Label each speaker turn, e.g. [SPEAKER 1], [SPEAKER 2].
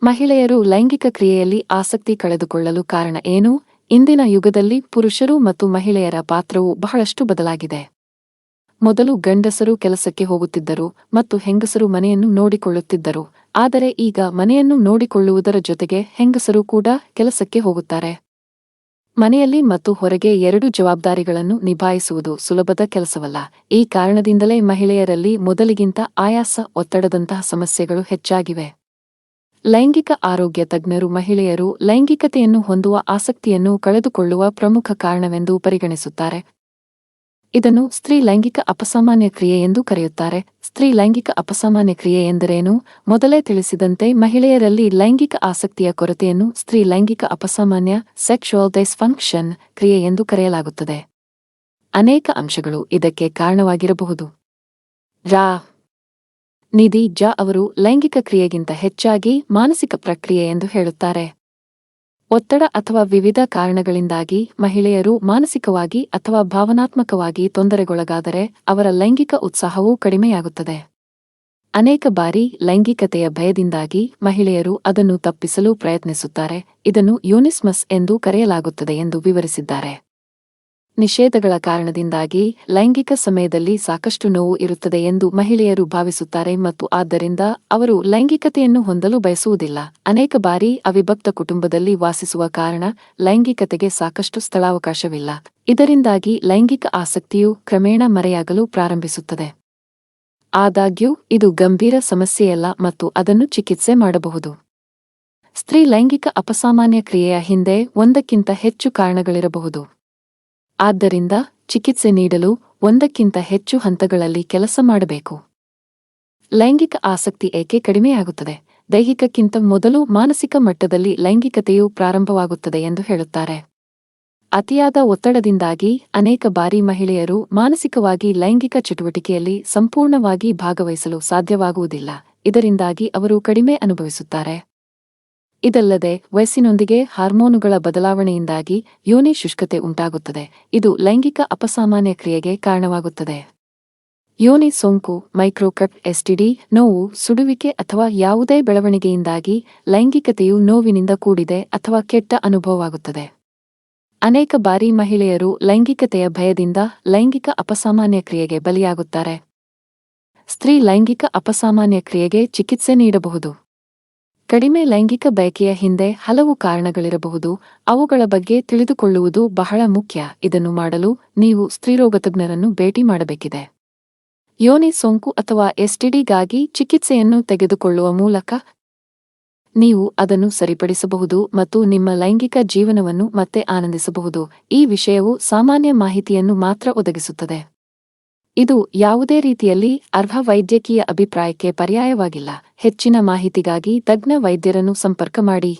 [SPEAKER 1] ಮಹಿಳೆಯರು ಲೈಂಗಿಕ ಕ್ರಿಯೆಯಲ್ಲಿ ಆಸಕ್ತಿ ಕಳೆದುಕೊಳ್ಳಲು ಕಾರಣ ಏನು? ಇಂದಿನ ಯುಗದಲ್ಲಿ ಪುರುಷರು ಮತ್ತು ಮಹಿಳೆಯರ ಪಾತ್ರವು ಬಹಳಷ್ಟು ಬದಲಾಗಿದೆ. ಮೊದಲು ಗಂಡಸರು ಕೆಲಸಕ್ಕೆ ಹೋಗುತ್ತಿದ್ದರು ಮತ್ತು ಹೆಂಗಸರು ಮನೆಯನ್ನು ನೋಡಿಕೊಳ್ಳುತ್ತಿದ್ದರು. ಆದರೆ ಈಗ ಮನೆಯನ್ನು ನೋಡಿಕೊಳ್ಳುವುದರ ಜೊತೆಗೆ ಹೆಂಗಸರು ಕೂಡ ಕೆಲಸಕ್ಕೆ ಹೋಗುತ್ತಾರೆ. ಮನೆಯಲ್ಲಿ ಮತ್ತು ಹೊರಗೆ ಎರಡೂ ಜವಾಬ್ದಾರಿಗಳನ್ನು ನಿಭಾಯಿಸುವುದು ಸುಲಭದ ಕೆಲಸವಲ್ಲ. ಈ ಕಾರಣದಿಂದಲೇ ಮಹಿಳೆಯರಲ್ಲಿ ಮೊದಲಿಗಿಂತ ಆಯಾಸ, ಒತ್ತಡದಂತಹ ಸಮಸ್ಯೆಗಳು ಹೆಚ್ಚಾಗಿವೆ. ಲೈಂಗಿಕ ಆರೋಗ್ಯ ತಜ್ಞರು ಮಹಿಳೆಯರು ಲೈಂಗಿಕತೆಯನ್ನು ಹೊಂದುವ ಆಸಕ್ತಿಯನ್ನು ಕಳೆದುಕೊಳ್ಳುವ ಪ್ರಮುಖ ಕಾರಣವೆಂದು ಪರಿಗಣಿಸುತ್ತಾರೆ. ಇದನ್ನು ಸ್ತ್ರೀ ಲೈಂಗಿಕ ಅಪಸಾಮಾನ್ಯ ಕ್ರಿಯೆ ಎಂದು ಕರೆಯುತ್ತಾರೆ. ಸ್ತ್ರೀ ಲೈಂಗಿಕ ಅಪಸಾಮಾನ್ಯ ಕ್ರಿಯೆ ಎಂದರೇನು? ಮೊದಲೇ ತಿಳಿಸಿದಂತೆ ಮಹಿಳೆಯರಲ್ಲಿ ಲೈಂಗಿಕ ಆಸಕ್ತಿಯ ಕೊರತೆಯನ್ನು ಸ್ತ್ರೀ ಲೈಂಗಿಕ ಅಪಸಾಮಾನ್ಯ ಸೆಕ್ಷುವಲ್ ಡಿಸ್ಫಂಕ್ಷನ್ ಕ್ರಿಯೆ ಎಂದು ಕರೆಯಲಾಗುತ್ತದೆ. ಅನೇಕ ಅಂಶಗಳು ಇದಕ್ಕೆ ಕಾರಣವಾಗಿರಬಹುದು. ನಿಧಿ ಜಾ ಅವರು ಲೈಂಗಿಕ ಕ್ರಿಯೆಗಿಂತ ಹೆಚ್ಚಾಗಿ ಮಾನಸಿಕ ಪ್ರಕ್ರಿಯೆ ಎಂದು ಹೇಳುತ್ತಾರೆ. ಒತ್ತಡ ಅಥವಾ ವಿವಿಧ ಕಾರಣಗಳಿಂದಾಗಿ ಮಹಿಳೆಯರು ಮಾನಸಿಕವಾಗಿ ಅಥವಾ ಭಾವನಾತ್ಮಕವಾಗಿ ತೊಂದರೆಗೊಳಗಾದರೆ ಅವರ ಲೈಂಗಿಕ ಉತ್ಸಾಹವೂ ಕಡಿಮೆಯಾಗುತ್ತದೆ. ಅನೇಕ ಬಾರಿ ಲೈಂಗಿಕತೆಯ ಭಯದಿಂದಾಗಿ ಮಹಿಳೆಯರು ಅದನ್ನು ತಪ್ಪಿಸಲು ಪ್ರಯತ್ನಿಸುತ್ತಾರೆ. ಇದನ್ನು ಯೂನಿಸ್ಮಸ್ ಎಂದು ಕರೆಯಲಾಗುತ್ತದೆ ಎಂದು ವಿವರಿಸಿದ್ದಾರೆ. ನಿಷೇಧಗಳ ಕಾರಣದಿಂದಾಗಿ ಲೈಂಗಿಕ ಸಮಯದಲ್ಲಿ ಸಾಕಷ್ಟು ನೋವು ಇರುತ್ತದೆ ಎಂದು ಮಹಿಳೆಯರು ಭಾವಿಸುತ್ತಾರೆ ಮತ್ತು ಆದ್ದರಿಂದ ಅವರು ಲೈಂಗಿಕತೆಯನ್ನು ಹೊಂದಲು ಬಯಸುವುದಿಲ್ಲ. ಅನೇಕ ಬಾರಿ ಅವಿಭಕ್ತ ಕುಟುಂಬದಲ್ಲಿ ವಾಸಿಸುವ ಕಾರಣ ಲೈಂಗಿಕತೆಗೆ ಸಾಕಷ್ಟು ಸ್ಥಳಾವಕಾಶವಿಲ್ಲ. ಇದರಿಂದಾಗಿ ಲೈಂಗಿಕ ಆಸಕ್ತಿಯು ಕ್ರಮೇಣ ಮರೆಯಾಗಲು ಪ್ರಾರಂಭಿಸುತ್ತದೆ. ಆದಾಗ್ಯೂ ಇದು ಗಂಭೀರ ಸಮಸ್ಯೆಯಲ್ಲ ಮತ್ತು ಅದನ್ನು ಚಿಕಿತ್ಸೆ ಮಾಡಬಹುದು. ಸ್ತ್ರೀ ಲೈಂಗಿಕ ಅಪಸಾಮಾನ್ಯ ಕ್ರಿಯೆಯ ಹಿಂದೆ ಒಂದಕ್ಕಿಂತ ಹೆಚ್ಚು ಕಾರಣಗಳಿರಬಹುದು. ಆದ್ದರಿಂದ ಚಿಕಿತ್ಸೆ ನೀಡಲು ಒಂದಕ್ಕಿಂತ ಹೆಚ್ಚು ಹಂತಗಳಲ್ಲಿ ಕೆಲಸ ಮಾಡಬೇಕು. ಲೈಂಗಿಕ ಆಸಕ್ತಿ ಏಕೆ ಕಡಿಮೆಯಾಗುತ್ತದೆ? ದೈಹಿಕಕ್ಕಿಂತ ಮೊದಲು ಮಾನಸಿಕ ಮಟ್ಟದಲ್ಲಿ ಲೈಂಗಿಕತೆಯು ಪ್ರಾರಂಭವಾಗುತ್ತದೆ ಎಂದು ಹೇಳುತ್ತಾರೆ. ಅತಿಯಾದ ಒತ್ತಡದಿಂದಾಗಿ ಅನೇಕ ಬಾರಿ ಮಹಿಳೆಯರು ಮಾನಸಿಕವಾಗಿ ಲೈಂಗಿಕ ಚಟುವಟಿಕೆಯಲ್ಲಿ ಸಂಪೂರ್ಣವಾಗಿ ಭಾಗವಹಿಸಲು ಸಾಧ್ಯವಾಗುವುದಿಲ್ಲ. ಇದರಿಂದಾಗಿ ಅವರು ಕಡಿಮೆ ಅನುಭವಿಸುತ್ತಾರೆ. ಇದಲ್ಲದೆ ವಯಸ್ಸಿನೊಂದಿಗೆ ಹಾರ್ಮೋನುಗಳ ಬದಲಾವಣೆಯಿಂದಾಗಿ ಯೋನಿ ಶುಷ್ಕತೆ ಉಂಟಾಗುತ್ತದೆ. ಇದು ಲೈಂಗಿಕ ಅಪಸಾಮಾನ್ಯ ಕ್ರಿಯೆಗೆ ಕಾರಣವಾಗುತ್ತದೆ. ಯೋನಿ ಸೋಂಕು, ಮೈಕ್ರೋಕಟ್, ಎಸ್ಟಿಡಿ, ನೋವು, ಸುಡುವಿಕೆ ಅಥವಾ ಯಾವುದೇ ಬೆಳವಣಿಗೆಯಿಂದಾಗಿ ಲೈಂಗಿಕತೆಯು ನೋವಿನಿಂದ ಕೂಡಿದೆ ಅಥವಾ ಕೆಟ್ಟ ಅನುಭವವಾಗುತ್ತದೆ. ಅನೇಕ ಬಾರಿ ಮಹಿಳೆಯರು ಲೈಂಗಿಕತೆಯ ಭಯದಿಂದ ಲೈಂಗಿಕ ಅಪಸಾಮಾನ್ಯ ಕ್ರಿಯೆಗೆ ಬಲಿಯಾಗುತ್ತಾರೆ. ಸ್ತ್ರೀ ಲೈಂಗಿಕ ಅಪಸಾಮಾನ್ಯ ಕ್ರಿಯೆಗೆ ಚಿಕಿತ್ಸೆ ನೀಡಬಹುದು. ಕಡಿಮೆ ಲೈಂಗಿಕ ಬಯಕೆಯ ಹಿಂದೆ ಹಲವು ಕಾರಣಗಳಿರಬಹುದು. ಅವುಗಳ ಬಗ್ಗೆ ತಿಳಿದುಕೊಳ್ಳುವುದು ಬಹಳ ಮುಖ್ಯ. ಇದನ್ನು ಮಾಡಲು ನೀವು ಸ್ತ್ರೀರೋಗತಜ್ಞರನ್ನು ಭೇಟಿ ಮಾಡಬೇಕಿದೆ. ಯೋನಿ ಸೋಂಕು ಅಥವಾ ಎಸ್ಟಿಡಿಗಾಗಿ ಚಿಕಿತ್ಸೆಯನ್ನು ತೆಗೆದುಕೊಳ್ಳುವ ಮೂಲಕ ನೀವು ಅದನ್ನು ಸರಿಪಡಿಸಬಹುದು ಮತ್ತು ನಿಮ್ಮ ಲೈಂಗಿಕ ಜೀವನವನ್ನು ಮತ್ತೆ ಆನಂದಿಸಬಹುದು. ಈ ವಿಷಯವು ಸಾಮಾನ್ಯ ಮಾಹಿತಿಯನ್ನು ಮಾತ್ರ ಒದಗಿಸುತ್ತದೆ. ಇದು ಯಾವುದೇ ರೀತಿಯಲ್ಲಿ ಅರ್ಹ ವೈದ್ಯಕೀಯ ಅಭಿಪ್ರಾಯಕ್ಕೆ ಪರ್ಯಾಯವಾಗಿಲ್ಲ. ಹೆಚ್ಚಿನ ಮಾಹಿತಿಗಾಗಿ ತಜ್ಞ ವೈದ್ಯರನ್ನು ಸಂಪರ್ಕ ಮಾಡಿ.